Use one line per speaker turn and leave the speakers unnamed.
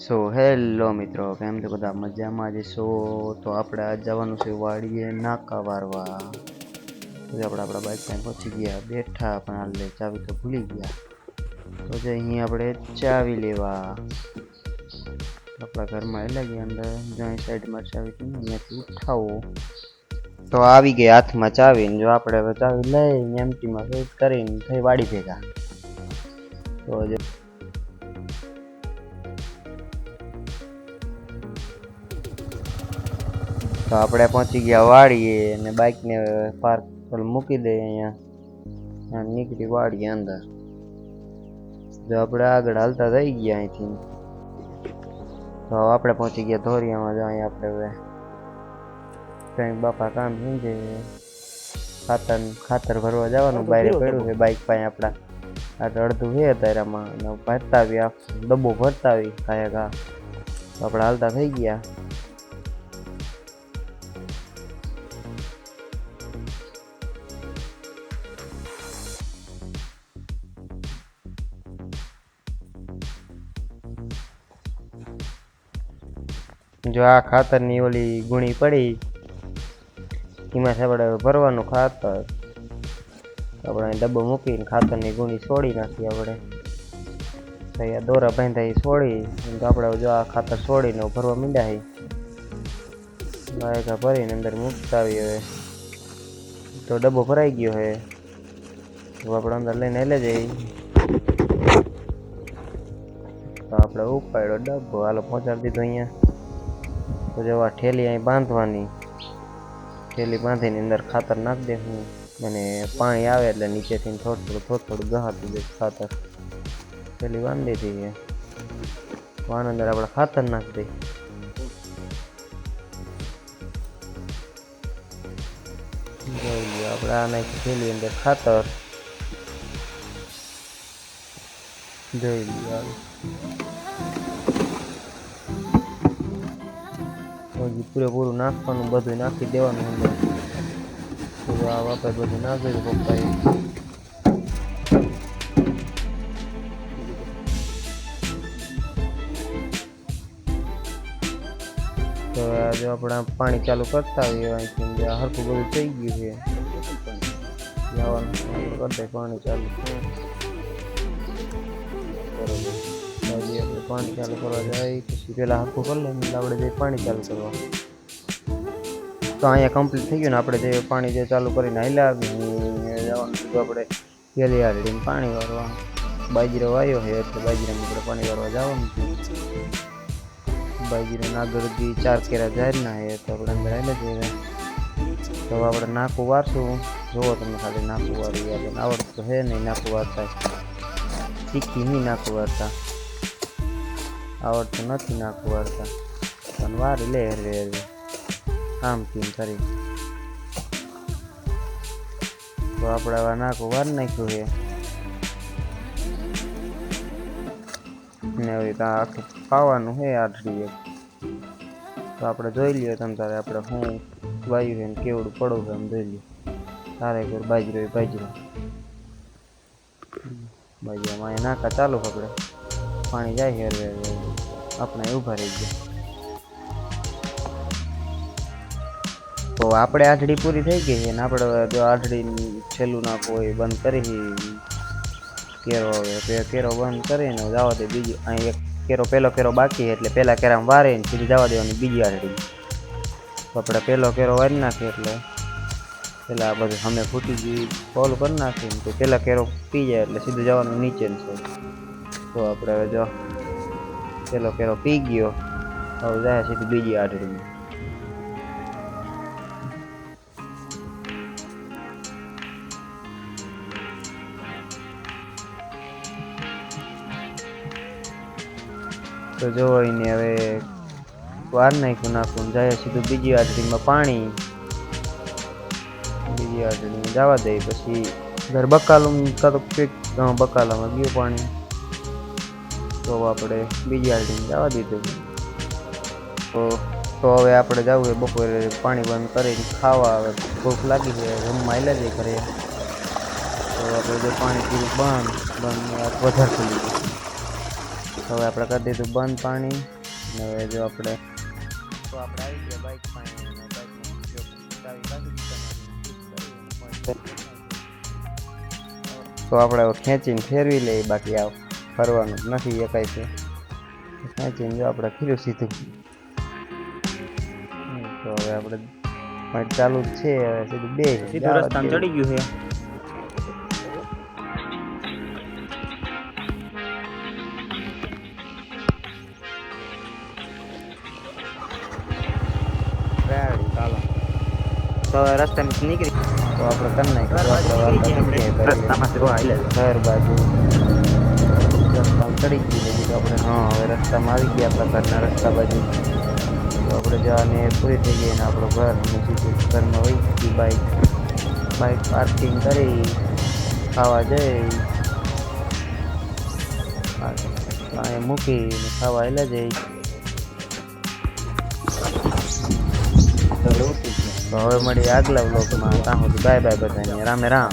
So hello મિત્રો, કેમ છો બધા? મજામાં જ છો? તો આપણે આજ જવાનું છે વાડીએ નાકા વારવા. તો આપણા બાઇક પાસે પહોંચી ગયા, બેઠા પણ હાલ ચાવી તો ભૂલી ગયા. તો જે અહીં આપણે ચાવી લેવા આપણા ઘરમાં એટલે ગયા અંદર જ્યાં સાઈડમાં ચાવી હતી અહીંયાથી ઉઠાવો. તો આવી ગયા હાથમાં ચાવી. જો આપણે હવે ચાવી લઈ એમટીમાં ફિટ કરીને થઈ વાડી ભેગા. તો જો તો આપણે પહોંચી ગયા વાડીએ અને બાઇકને પાર્ક પર મૂકી દઈએ અહીંયા નીકળી વાડીએ અંદર. જો આપણે આગળ હાલતા થઈ ગયા અહીંથી. તો આપણે પહોંચી ગયા ધોરિયામાં. જો અહીં આપણે હવે કંઈ બાપા કામ સમજે ખાતર ભરવા જવાનું બહાર પડ્યું છે બાઇક પાસે આપણા. આ અડધું છે અત્યારેમાં અને ભરતા આવી આખો ડબ્બો ભરતા આવી કાંઈ ઘા. તો આપણે હાલતા થઈ ગયા. જો આ ખાતરની ઓલી ગુણી પડી એમાં આપણે ભરવાનું ખાતર. આપણે ડબ્બો મૂકીને ખાતરની ગુણી છોડી નાખી આપણે. અહીંયા દોરા બાંધાઈ છોડી તો આપણે જો આ ખાતર છોડીને ભરવા માંડ્યા. બાયકા ભરીને અંદર મૂકતા આવી. હવે તો ડબ્બો ભરાઈ ગયો છે. તો આપણે અંદર લઈને હેલે જઈ. તો આપણે ઉપાડ્યો ડબ્બો, હાલો પહોંચાડી દીધો અહીંયા. તો જો આ ઠેલી અહીં બાંધવાની, ઠેલી બાંધીને અંદર ખાતર નાખી દેવું અને પાણી આવે એટલે નીચેથી થોડું ગહાતું જાય ખાતર. ઠેલી બાંધી દઈએ. આની અંદર આપણે ખાતર નાખી દઈએ. જોઈ લઈએ આપણે આ નાખી ઠેલી અંદર ખાતર. જોઈ લઈએ પૂરેપૂરું નાખવાનું, બધું નાખી દેવાનું અંદર. આ બાપા બધું નાખી દીધું પપ્પાએ. તો જો આપણે પાણી ચાલુ કરતા હોઈએ અહીંથી હરખું બધું થઈ ગયું છે. જવાનું કરતા પાણી ચાલુ બરોબર. આપણે પાણી ચાલુ કરવા જાય પછી પેલા હરખું કરી લઈએ એટલે આપણે જઈ પાણી ચાલુ કરવા. તો અહીંયા કમ્પ્લીટ થઈ ગયું ને. આપણે જે પાણી જે ચાલુ કરીને હાલ્યા જવાનું કીધું આપણે પેલી હાલડીને પાણી વાળવા. બાજરો વાયો છે એટલે બાજરામાં આપણે પાણી વાળવા જવાનું છે. બાજરાના આગળથી 4 કેરા ઝાડના છે તો આપણે અંદર હાલે જઈએ. તો આપણે નાકું વારશું. જુઓ તમે ખાલી નાકું વાળી આપણને આવડતું છે નહીં નાકું વારતા. શીખી નહીં નાકું વારતા, આવડતું નથી નાકું વારતા. પણ વારી લે હરવે કામ કેમ કરી. તો આપણે આવા નાકું વાર નાખ્યું છે ને હવે ત્યાં આખું ખાવાનું છે આઠડી એક. તો આપણે જોઈ લઈએ તમે તારે આપણે શું વાયુ છે ને કેવડું પડવું છે એમ જોઈ લઈએ. તારે એક બાજરો બાજરામાં અહીંયા નાકા ચાલુ આપણે પાણી જાય છે હરવે આપણે ઊભા રહી ગયા. તો આપણે આઠડી પૂરી થઈ ગઈ છે ને આપણે જો આઠડી છેલ્લું નાખવું હોય બંધ કરી કેરો. હવે કેરો બંધ કરીને જવા દે બીજી. અહીં એક પહેલો કેરો બાકી એટલે પહેલા કેરામાં વારીને સીધી જવા દેવાની બીજી આઠડી. તો આપણે પહેલો કેરો વારી નાખીએ એટલે પહેલાં આ બધું અમે ફૂટી ગઈ ફોલ કરી નાખીને તો પહેલા કેરો પી જાય એટલે સીધું જવાનું નીચે છે. તો આપણે હવે જો પહેલો કેરો પી ગયો હવે જાય સીધી બીજી આઠડીમાં. તો જો એને હવે વાર નાખું જાય સીધું બીજી આઠડીમાં પાણી. બીજી આઠડીમાં જવા દઈએ પછી ઘર બકાલું બકાલામાં ગયું પાણી. તો આપણે બીજી આઠડીમાં જવા દીધું. તો હવે આપણે જવું છે બપોરે પાણી બંધ કરીને ખાવા. હવે ભૂખ લાગી છે જમવા આવેલા જઈએ ઘરે. તો આપણે જો પાણી પીવું બંધ વધારે ખુલી ગયું. હવે આપણે કરી દીધું બંધ પાણી. અને હવે જો આપણે તો આપણે આવી ગયા બાઇક પાસે અને બાઇકમાં જો ચાવી કાઢી દીધા. તો આપણે હવે ખેંચીને ફેરવી લઈએ, બાકી આ ફરવાનું નથી એકાય છે. ખેંચીને જો આપણે ફેર્યું સીધું. તો હવે આપણે ચાલુ જ છે, હવે સીધું બે
સીધું રસ્તામાં ચડી ગયું છે.
ચાલો તો હવે રસ્તામાં નીકળી તો આપણે કરી નાખીએ
રસ્તામાંથી હાલે
ઘર બાજુ રસ્તામાં ચડી ગયું તો આપણે હવે રસ્તામાં આવી ગયા આપણા ઘરના રસ્તા બાજુ. તો આપણે જવાની પૂરી થઈ ગઈ ને આપણું ઘર સીધું ઘરમાં વહી ગઈ બાઇક પાર્કિંગ કરી ખાવા જઈ અહીંયા મૂકીને ખાવા એલા જઈ. તો હવે મળીએ આગલા વ્લોગમાં. ત્યાં સુધી બાય બાય બધાને રામે રામ.